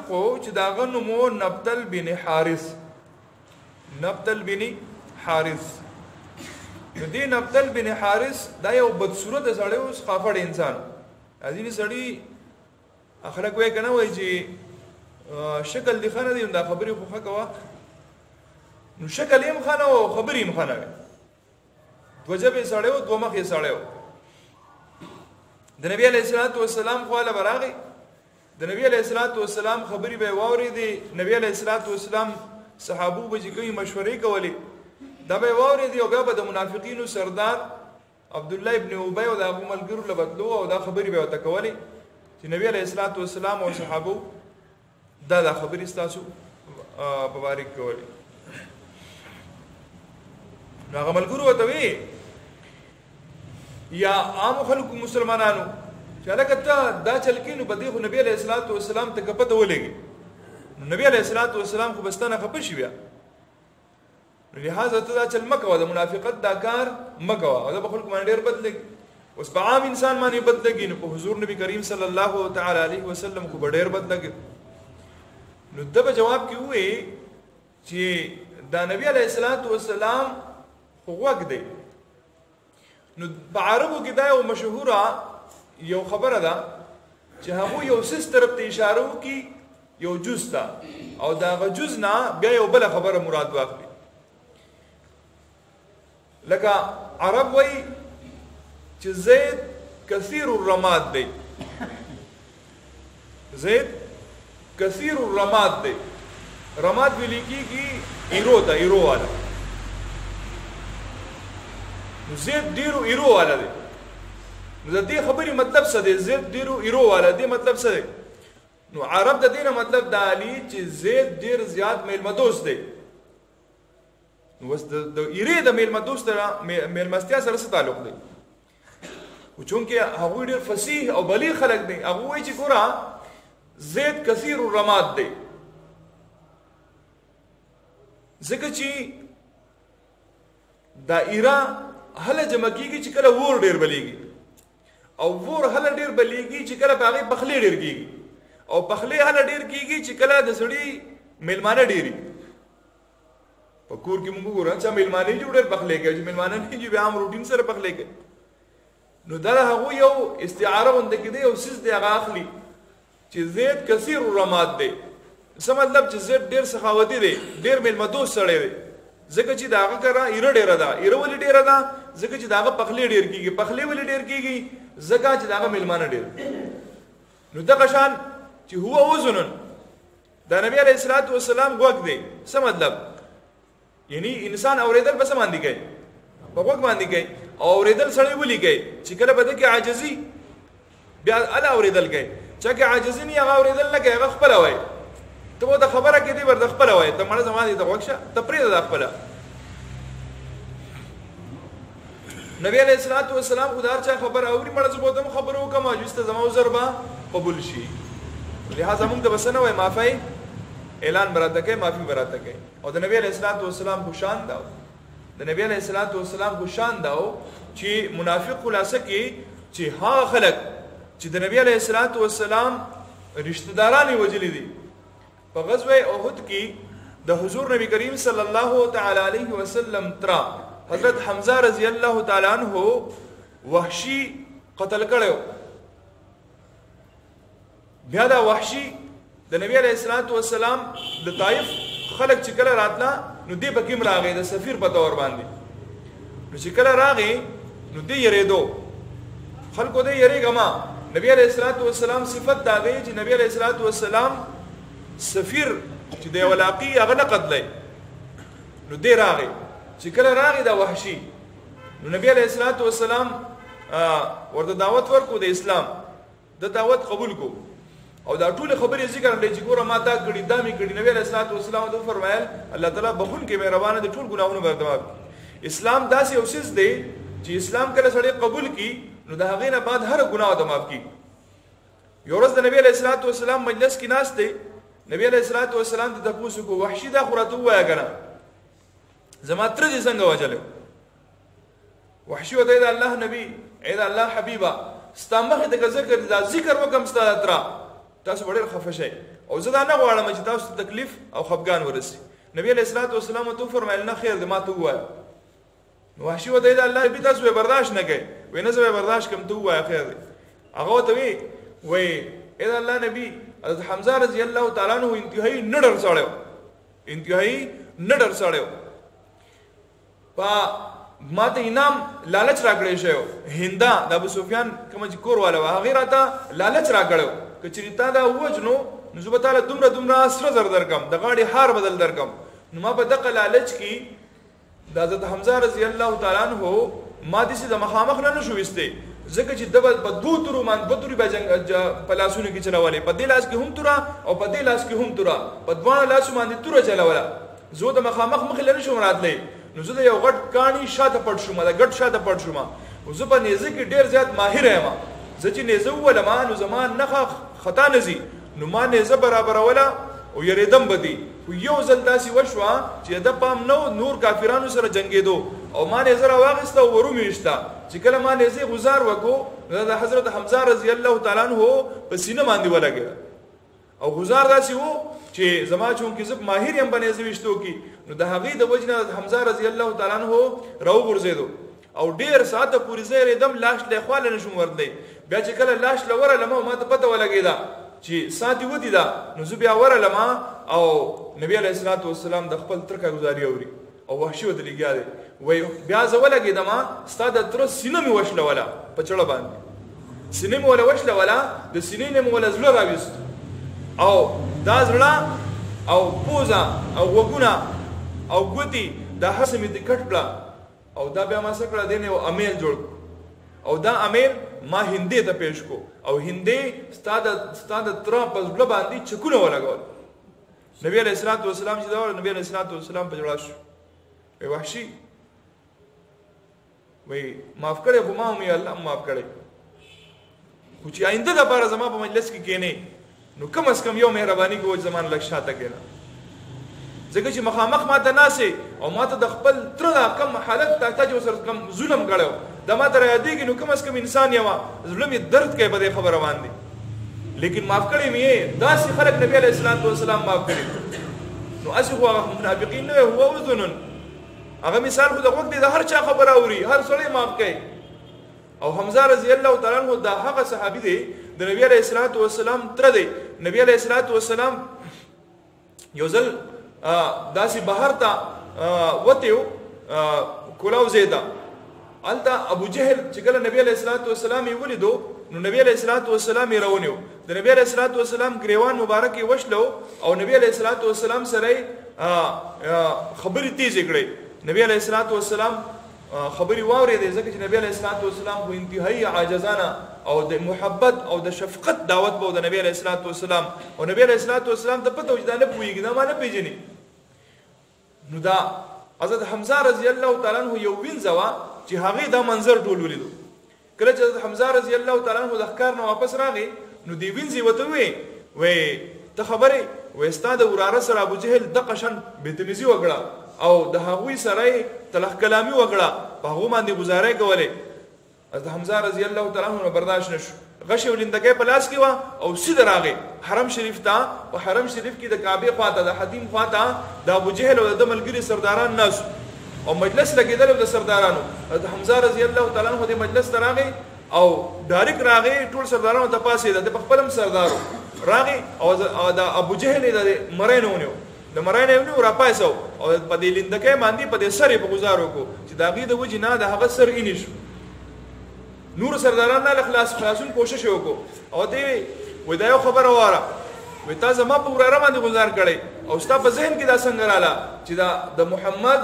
منافق چې داغه نوم نبتل بن حارث. نبتل بن حارث. دې نبتل بن حارث دا یو بدصورت سړی او خافړ انسان. ځینې سړی اخلاق وای کنه وای چې شکل دی خانه دی دا خبرې خو ښه کوه. نو شکل یې مخانه او خبرې مخانه. دوجبه سړی او دوه مخې سړی. د نبی علیہ الصلوۃ والسلام خو له براغي د نبی علیہ الصلوۃ والسلام خبرې به واورېدې. نبی علیہ الصلوۃ والسلام صحابو به چې کوي مشورې کولې دا به واورېدې او بیا به د منافقینو سردار عبد الله ابن ابي او د ابو ملګرو لبدلو او دا خبرې به وته کولې چې نبی علیہ الصلوۃ والسلام او صحابو دا خبرې ستاسو مبارک کولې. نو هغه ملګرو وته وی یا عام خلکو مسلمانانو چې لکه دا چل کې نو بده خو نبی علیہ الصلوۃ والسلام ته کپته ولېږي. نبی علیہ الصلوۃ والسلام خو بستانه خپه شي بیا. لہذا ته دا چل مکه د منافقت دا کار مکه او دا خلکو باندې ډېر بد لګي. اوس په عام انسان باندې بد لګي نو په حضور نبی کریم صلی الله تعالی علیه وسلم کو ډېر بد لګي. نو دغه جواب کې وې چې دا نبی علیہ الصلوۃ والسلام خو وګ دی. نو په عربو کې دا یو مشهوره یو خبره ده چې هغه یو سیس طرف ته اشاره وکي یو جز تا او دا جز نه بیا یو بل خبره مراد واخلي. لکه عرب وای چې زید کثیر الرماد دی. زید کثیر الرماد دی. رماد ویل کیږي ایرو ته ایرو والا. زید ډیرو ایرو والا دی. نو د دې خبرې مطلب څه دی؟ زید ډیرو ایرو والا دی مطلب څه دی؟ نو عرب د دې نه مطلب دا علی چې زید ډیر زیات میلمه دوست دی. نو وس د ایرې د میلمه دوست سره میلمستیا سره څه تعلق دی؟ او چونکه هغه ډیر فصیح او بلیغ خلک دی هغه وایي چې ګوره زید کثیر الرماد دی. ځکه چې دا ایرا هله جمع کیږي چې کله ور ډیر بلیږي او ور هله ډیر بلیږي چې کله باغې پخلي ډیر کیږي او پخلي هله ډیر کیږي چې کله د سړی میلمانه ډیری. په کور کې موږ ګورو چې میلمانه جوړل پخلي کوي چې میلمانه نه چې عام روټین سره پخلي کوي. نو دا هغه یو استعاره وند کې دی او سیس دی هغه اخلي چې زید کثیر الرماد دی. څه مطلب چې زید ډیر سخاوتي دی ډیر میلمه دوست سړی دی. ځکه چې داغه کرا ایره ډیره ده ایره ولې ډیره ده ځکه چې داغه پخلی ډیر کیږي. پخلی ولې ډیر کیږي ځکه چې داغه میلمانه ډیر. نو دغه شان چې هو وزنن دا نبی علیہ الصلوۃ والسلام غوږ دی. څه مطلب؟ یعنی انسان اوریدل بس باندې کوي په غوږ باندې کوي او اوریدل سړی ولي کوي چې کله بده کې عاجزي بیا الا اوریدل کوي چې عاجزي نه هغه اوریدل نه کوي هغه خپل وای. ته دا خبره کې دی ورته خپل وای ته مړه زما دي ته وښه ته پرې دا خپل. نبی علیہ الصلوۃ والسلام خدار چا خبر اوري مړه زبوتم خبرو کوم اجسته زما وزربا قبول شي. لہذا موږ د بسنه وای معافی اعلان براته کوي معافی براته کوي. او د نبی علیہ الصلوۃ والسلام خو شان دا د نبی علیہ الصلوۃ والسلام خو شان دا چې منافق خلاصه کې چې ها خلق چې د نبی علیہ الصلوۃ والسلام رشتہ داران وجلی دي. په غزوه احد کې د حضور نبی کریم صلی الله تعالی علیه وسلم ترا حضرت حمزه رضی الله تعالی عنہ وحشی قتل کړو. بیا دا وحشی د نبی علیہ الصلوۃ والسلام د طائف خلق چې کله راتلا نو دی په کوم راغی د سفیر په تور باندې. نو چې کله راغی نو دی یریدو خلکو دی یریګما. نبی علیہ الصلوۃ والسلام صفت دا دی چې نبی علیہ الصلوۃ والسلام سفیر چې دی ولاقی هغه نه قتلای. نو دی راغی چې کله راغی دا وحشی نو نبی علیہ الصلوۃ والسلام ورته دعوت ورکو د اسلام د دعوت قبول کو او دا ټول خبرې ذکر لري چې ګوره ما دا کړي دا می کړي. نبی علیہ الصلوۃ والسلام ته فرمایل الله تعالی بخون کې مهربانه دي ټول ګناهونه بردواب. اسلام داسې اوسس دی چې اسلام کله سړی قبول کی نو دا هغه نه بعد هر ګناه د معاف کی. یو ورځ د نبی علیہ الصلوۃ والسلام مجلس کې ناس دی. نبی علیہ الصلوۃ والسلام ته تاسو کو وحشی دا خورته وایا کنه زما تر دې څنګه وجلو. وحشی وته دا الله نبی اې دا الله حبیبا ستامه ته ذکر دا ذکر وکم ستاره تر تاسو ډېر خفه شئ او زه دا نه غواړم چې تاسو ته تکلیف او خفګان ورسي. نبی علیه الصلاۃ والسلام ته فرمایل نه خیر دې ما ته ووایه. نو وحشي ورته ویل الله نبي تاسو به برداشت نه کوئ. وایي نه زه به برداشت کوم، ته ووایه خیر دی. هغه ورته وایي اې د الله نبي حضرت حمزه رضی الله تعالی عنہ انتهایی نه ډر سړی و، انتهایی نه ډر سړی و. ما ته انعام لالچ راکړی شوی و. هندا د ابو سفیان کوم چې کور والا و هغې راته لالچ راکړی و که چېرې تا دا ووجنو نو زه به تاله دومره سره زر درکړم، د غاړې هار بدل درکړم. نو ما په دغه لالچ کې د حضرت حمزه رضی الله تعالی عنہ ما داسې د مخامخ نه شو ویستی، ځکه چې ده به په دوه تورو باندې دوه تورې به په لاسونو کې چلولې، په دې لاس کې هم توره او په دې لاس کې هم توره، په دواړو لاسو باندې توره چلوله. زه د مخامخ مخې له نه شم راتلی. نو زه د یو غټ کاڼي شاته پټ شوم، د ګټ شاته پټ شوم. زه په نیزه کې ډېر زیات ماهر یم. زه چې نیزه وولم نو زما نښه خطا نه ځي، نو ما نیزه برابروله او یریدم به دي. خو یو ځل داسې وشوه چې د پام نه نور کافرانو سره جنګېدو او ما نیزه راواخیسته او ورو مې ویشته. چې کله ما نیزې غزار وکړو نو د حضرت حمزه رضی الله تعالی عنہ په سینه باندې ولګېده او غزار داسې و چې زما چونکې زه ماهر یم په نیزه ویشتو کې، نو د هغې د وجې نه حمزه رضی الله تعالی عنہ راوغورځېدو او ډېر ساعته پورې زه یېرېدم لاش له خواله نه شم ورتلی. بیا چې کله لاش له ورغلم ما ته پته ولګېده چې ساعت یې ودي ده، نو زه بیا ورغلم او نبی علیه الصلاۃ والسلام د خپل تره کارګزاري اوري او وحشي ورته لګیا دی. وایي بیا زه ولګېدم ستا د تره سینه مې وشلوله په چړه باندې، سینه مې وله وشلوله، د سینې نه مې وله زړه راویست او دا زړه او پوزه او غوږونه او ګوتې دا هر څه مې د کټ کړه او دا بیا ما څه کړه دې نه یو امیل جوړ او دا امیل ما هندې ته پیش کو او هندې ستا د تره په زړه باندې چکونه ولګول. نبی علیه الصلاۃ والسلام چې دا نبی علیه الصلاۃ والسلام په جوړه شو. وی وحشي وی معاف کړی خو ما هم یې الله معاف کړی، خو چې آینده دپاره زما په مجلس کې کښېنې نو کم از کم یو مهرباني کوه چې زما نه لږ شاته کښېنه، ځکه چې مخامخ ما ته ناسې او ما ته د خپل تره دا کم حالت تا چې ورسره کم ظلم کړی دا ما ته رايادېږي، نو کم از کم انسان یم زړه مې درد کوي په دې خبره باندې، لیکن معاف کړی مې یې. داسې خلک نبي علیه الصلاۃ والسلام معاف کړي. نو هسې خو هغه منافقین نه وی، هو اذنن، هغه مثال خو د غوږ دی، د هر چا خبره اوري، هر سړی معاف کوي. او حمزه رضی الله تعالی عنہ دا هغه صحابي دی د نبی علیه الصلاۃ والسلام تره دی. نبی علیه الصلاۃ والسلام یو ځل داسې بهر ته وتیو کولاو زیده هلته ابو جهل چې کله نبی علیه الصلاۃ والسلام یې ولیدو نو نبی علیه الصلاۃ والسلام یې راونیو. د نبی علیه الصلاۃ والسلام ګریوان مبارک یې وشلو او نبی علیه الصلاۃ والسلام سره خبرې تیزې کړې. نبی علیه الصلاۃ والسلام خبرې واورېدې ځکه چې نبی علیه الصلاۃ والسلام خو انتهایی عاجزانه او د محبت او د شفقت دعوت به د نبی علیه الصلاۃ والسلام او نبی علیه الصلاۃ والسلام ته پته و چې دا نه پوهېږي، دا ما نه پېژني. نو دا حضرت حمزه رضی الله تعالی عنہ یو وینځه وه چې هغې دا منظر ټول ولیدو. کله چې حضرت حمزه رضی الله تعالی عنہ د ښکار نه واپس راغی نو دې وینځې ورته وویې ته خبرې وایي ستا د وراره سره ابو جهل دغه شان بدتمیزي وکړه او د هغوی سره یې تلخ کلامي وکړه، په هغو باندې ګزارۍ کولې. حضرت حمزه رضی الله تعالی عنہ برداشت نشو، غشې ولندګۍ په لاس کې وه او سیده راغی حرم شریف ته. په حرم شریف کې د کعبې خواته د حتیم خواته د ابو جهل او د ملګري سرداران ناست او مجلس لګېدلی د سردارانو. حضرت حمزه رضی الله تعالی عنہ د مجلس ته راغی او ډایرکټ راغی ټول سردارانو ته پاسېده، د په خپل هم سردارو راغی او د ابو جهل یې د مری نه ونیو، د مری نه یې ونیو راپاسو او په دې لندګۍ باندې په دې سر یې په ګزار وکړو چې د هغې د وجې نه د هغه سر اینې شو. نور سرداران نه خلاصون کوشش یې وکړو او ته وایي دا یو خبره واره، وایي تا زما په وراره باندې ګزار کړی او ستا په ذهن کې دا څنګه راله چې د محمد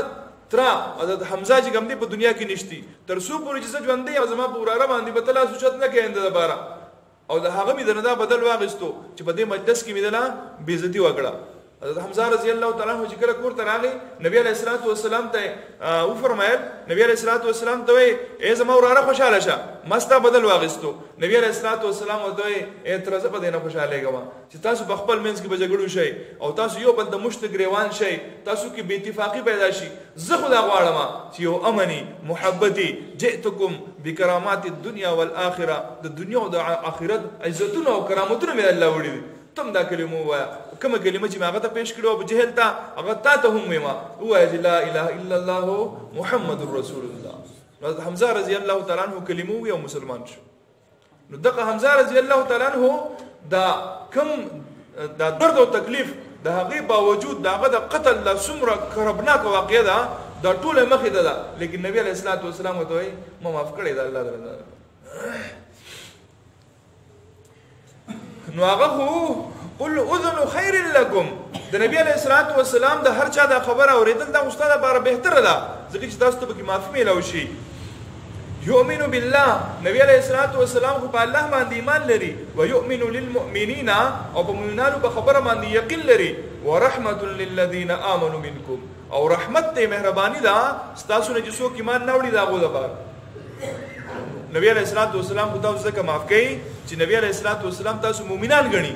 ترا حضرت حمزه چې کوم دی په دنیا کې نشتی، تر څو پورې چې زه ژوندی او زما په وراره باندې به ته لاس اوچت نه کوې آینده دپاره. او د هغه مې د نه دا بدل واخیستو چې په دې مجلس کې مې دله بېعزتي وکړه. حضرت حمزه رضی الله تعالی عنہ چې کله کور ته راغی نبی علیہ الصلوۃ والسلام ته او فرمایل نبی علیہ الصلوۃ والسلام ته ای زما وراره خوشاله شه مستا بدل واغستو نبی علیہ الصلوۃ والسلام ته ای ترزه په دینه خوشاله غوا چې تاسو په خپل منځ کې بجګړو شئ او تاسو یو بل د مشت گریوان شئ تاسو کې بے اتفاقی پیدا شي زه خدا غواړم چې یو امني محبتي جئتکم بکرامات الدنيا والاخره د دنیا او د آخرت عزتونه او کرامتونه مې الله وړي تم دا کلمه وایا کومه کلمه چې هغه ته پیش کړو ابو جهل ته هغه ته هم ویما وایا لا اله الا الله محمد رسول الله حمزه رضی الله تعالی عنہ کلمه وی او مسلمان شو نو دغه حمزه رضی الله تعالی عنہ دا کم دا درد او تکلیف د هغه باوجود داغه د قتل لا سمره کربناک واقعه ده دا ټول مخه ده لیکن نبی علیہ الصلوۃ والسلام ته ما معاف کړی دا الله تعالی نو هغه قل اذن خير لكم د نبی علیہ الصلوۃ والسلام د هر چا د خبره اوریدل دا استاد لپاره بهتره ده ځکه چې تاسو ته به معافي ملو شي يؤمن بالله نبی علیہ الصلوۃ والسلام خو په الله باندې ایمان لري او يؤمن للمؤمنین او په مؤمنانو په خبره باندې یقین لري ورحمت للذین آمنوا منکم او رحمت ته مهرباني ده تاسو نه چې څوک ایمان نه وړي دا غو لپاره نبی علیہ الصلوۃ والسلام خو تاسو څخه معاف کړي چې نبی علیہ الصلوۃ والسلام تاسو مؤمنان غني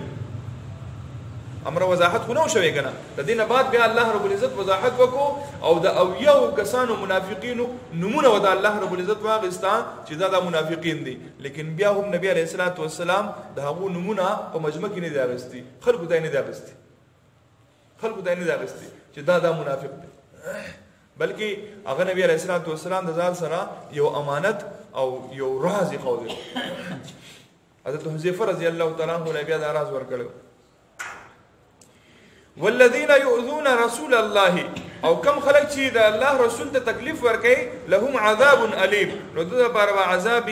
امر وضاحت خو نو شوي کنه د دینه بعد بیا الله رب العزت وضاحت وکړو او د او یو کسانو منافقینو نمونه ودا الله رب العزت واغستا چې دا منافقین دي لیکن بیا هم نبی علیہ الصلوۃ والسلام د هغه نمونه په مجمع کې نه دی اغستی خلکو ته نه دی اغستی چې دا منافق دي بلکې هغه نبی علیہ الصلوۃ والسلام د ځان سره یو امانت او یو راز خو دی حضرت حذیفه رضی الله تعالی عنہ بیا دا راز ورکړو والذین یؤذون رسول الله او کم خلق چې د الله رسول ته تکلیف ورکړي لهم عذاب الیم نو د لپاره عذاب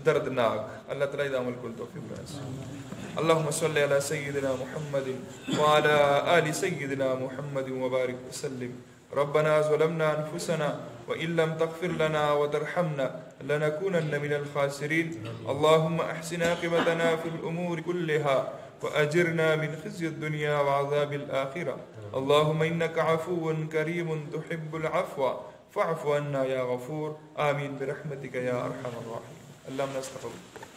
دردناک الله تعالی د عمل کول توفیق ورکړي اللهم صل على سيدنا محمد وعلى آل سيدنا محمد وبارك وسلم ربنا ظلمنا أنفسنا وإن لم تغفر لنا وترحمنا لنكونن من الخاسرين اللهم أحسن عاقبتنا في الأمور كلها وأجرنا من خزي الدنيا وعذاب الآخرة اللهم إنك عفو كريم تحب العفو فاعف عنا يا غفور آمين برحمتك يا أرحم الراحمين اللهم نستغفرك